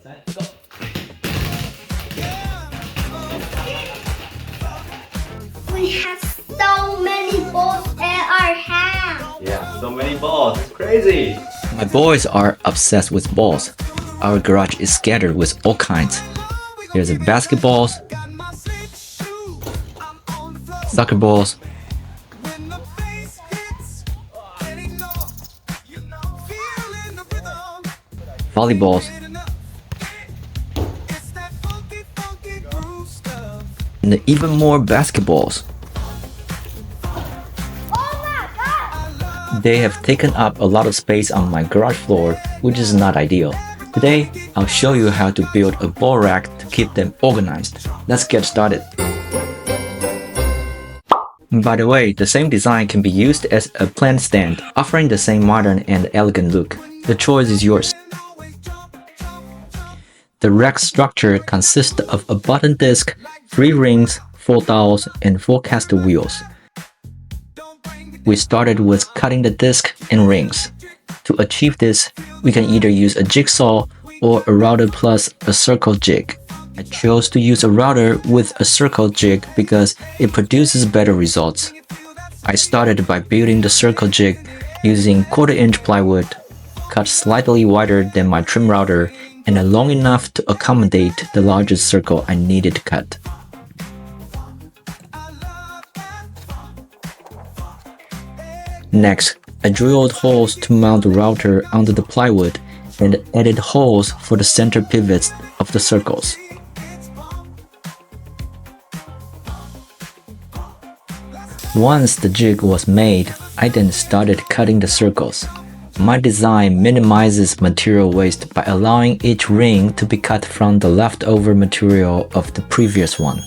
Let's go. We have so many balls in our house. Yeah, so many balls. It's crazy. My boys are obsessed with balls. Our garage is scattered with all kinds. There's basketballs, soccer balls, volleyballs, and even more basketballs. They have taken up a lot of space on my garage floor, which is not ideal. Today, I'll show you how to build a ball rack to keep them organized. Let's get started. By the way, the same design can be used as a plant stand, offering the same modern and elegant look. The choice is yours. The rack structure consists of a bottom disc, 3 rings, 4 dowels, and 4 caster wheels. We started with cutting the disc and rings. To achieve this, we can either use a jigsaw or a router plus a circle jig. I chose to use a router with a circle jig because it produces better results. I started by building the circle jig using 1/4-inch plywood, cut slightly wider than my trim router and long enough to accommodate the largest circle I needed to cut. Next, I drilled holes to mount the router onto the plywood and added holes for the center pivots of the circles. Once the jig was made, I then started cutting the circles. My design minimizes material waste by allowing each ring to be cut from the leftover material of the previous one.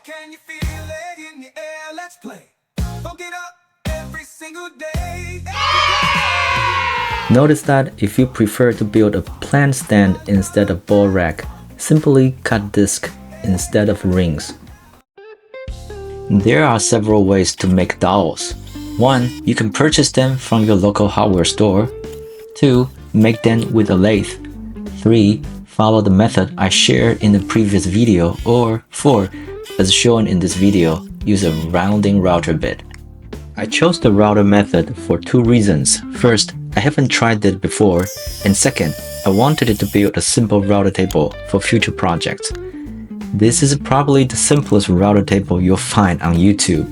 Can you feel it in the air? Let's play. Funk it up every single day. Notice that if you prefer to build a plant stand instead of ball rack, simply cut disc instead of rings. There are several ways to make dowels. 1. You can purchase them from your local hardware store. 2. Make them with a lathe. 3. Follow the method I shared in the previous video. Or 4. As shown in this video, use a rounding router bit. I chose the router method for 2 reasons. First, I haven't tried it before, and second, I wanted it to build a simple router table for future projects. This is probably the simplest router table you'll find on YouTube,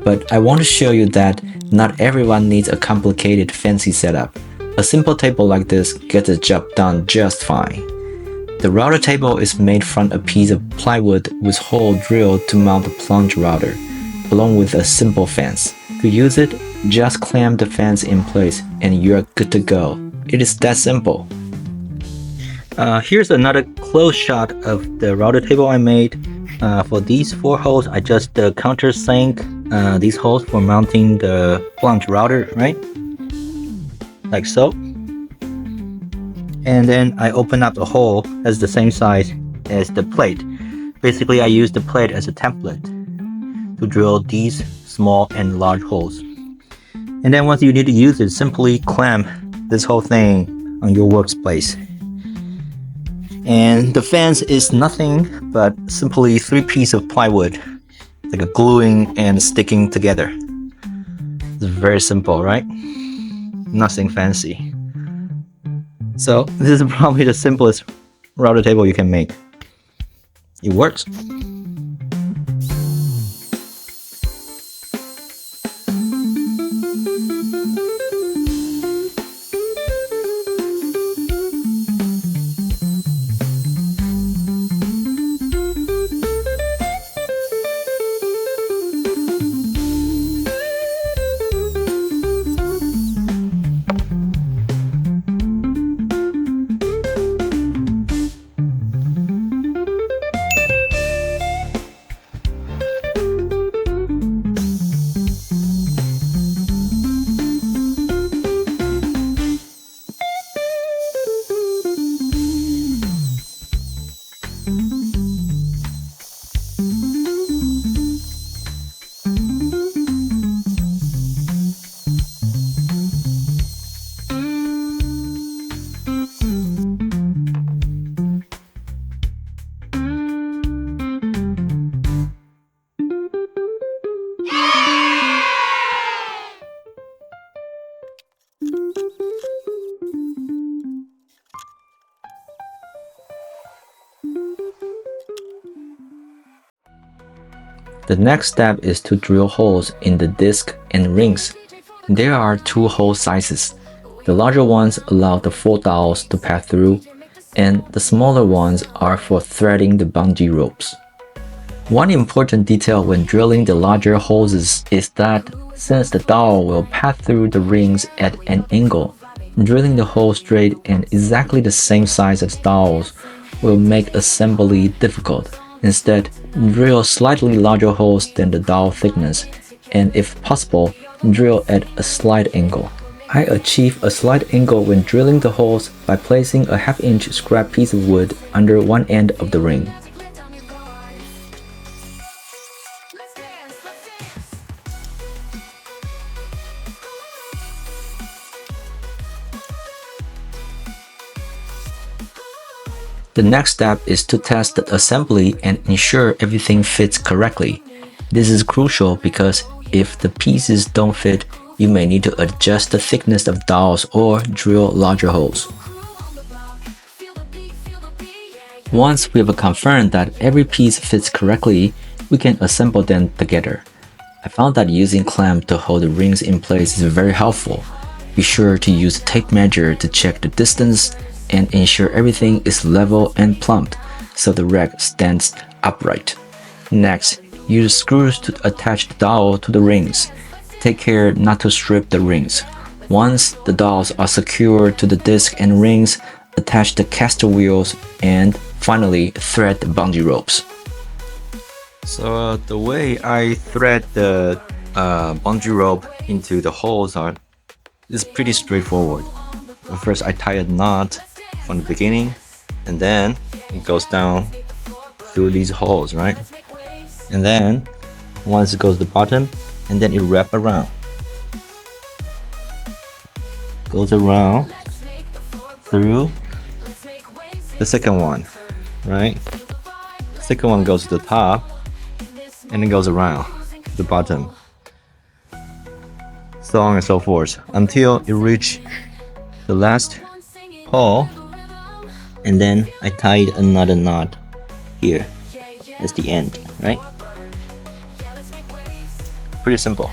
but I want to show you that not everyone needs a complicated fancy setup. A simple table like this gets the job done just fine. The router table is made from a piece of plywood with hole drilled to mount the plunge router, along with a simple fence. To use it, just clamp the fence in place and you're good to go. It is that simple. Here's another close shot of the router table I made. For these 4 holes, I just countersink these holes for mounting the plunge router, right? Like so. And then I open up the hole as the same size as the plate. Basically, I use the plate as a template to drill these small and large holes. And then once you need to use it, simply clamp this whole thing on your workspace. And the fence is nothing but simply 3 pieces of plywood, like a gluing and sticking together. It's very simple, right? Nothing fancy. So this is probably the simplest router table you can make. It works. The next step is to drill holes in the disc and rings. There are two hole sizes. The larger ones allow the full dowels to pass through, and the smaller ones are for threading the bungee ropes. One important detail when drilling the larger holes is that since the dowel will pass through the rings at an angle, drilling the hole straight and exactly the same size as dowels will make assembly difficult. Instead, drill slightly larger holes than the dowel thickness, and if possible, drill at a slight angle. I achieve a slight angle when drilling the holes by placing a half-inch scrap piece of wood under one end of the ring. The next step is to test the assembly and ensure everything fits correctly. This is crucial because if the pieces don't fit, you may need to adjust the thickness of dowels or drill larger holes. Once we have confirmed that every piece fits correctly, we can assemble them together. I found that using clamp to hold the rings in place is very helpful. Be sure to use a tape measure to check the distance and ensure everything is level and plump so the rack stands upright. Next, use screws to attach the dowel to the rings. Take care not to strip the rings. Once the dowels are secured to the disc and rings, attach the caster wheels and finally thread the bungee ropes. So the way I thread the bungee rope into the holes is pretty straightforward. First I tie a knot from the beginning, and then it goes down through these holes, right? And then once it goes to the bottom, and then it wraps around. Goes around through the second one, right? Second one goes to the top, and it goes around the bottom. So on and so forth until it reaches the last hole, and then I tied another knot here as the end, right? Pretty simple.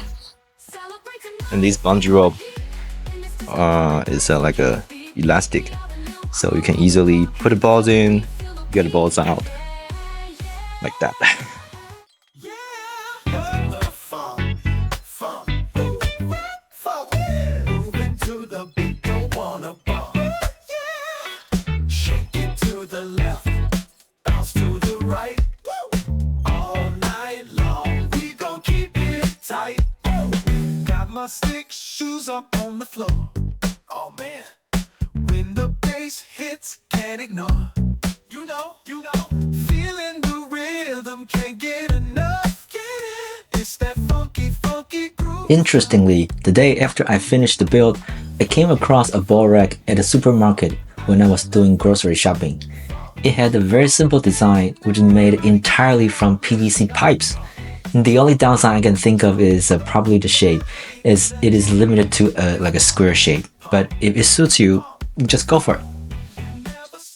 And this bungee rope is like a elastic, so you can easily put the balls in, get the balls out like that. Stick shoes up on the floor. Oh man, when the bass hits, can't ignore. You know, feeling the rhythm, can't get enough. Get it? It's that funky, funky groove. Interestingly, the day after I finished the build, I came across a ball rack at a supermarket when I was doing grocery shopping. It had a very simple design which is made entirely from PVC pipes. The only downside I can think of is probably the shape, as it is limited to like a square shape. But if it suits you, just go for it.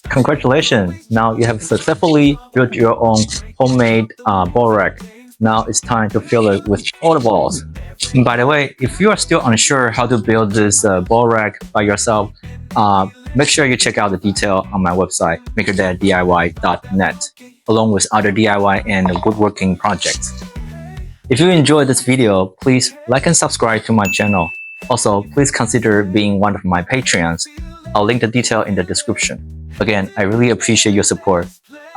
Congratulations! Now you have successfully built your own homemade ball rack. Now it's time to fill it with all the balls. And by the way, if you are still unsure how to build this ball rack by yourself, make sure you check out the detail on my website, makerdaddiy.net, along with other DIY and woodworking projects. If you enjoyed this video, please like and subscribe to my channel. Also, please consider being one of my Patreons. I'll link the detail in the description. Again, I really appreciate your support.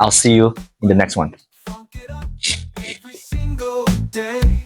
I'll see you in the next one. Every single day.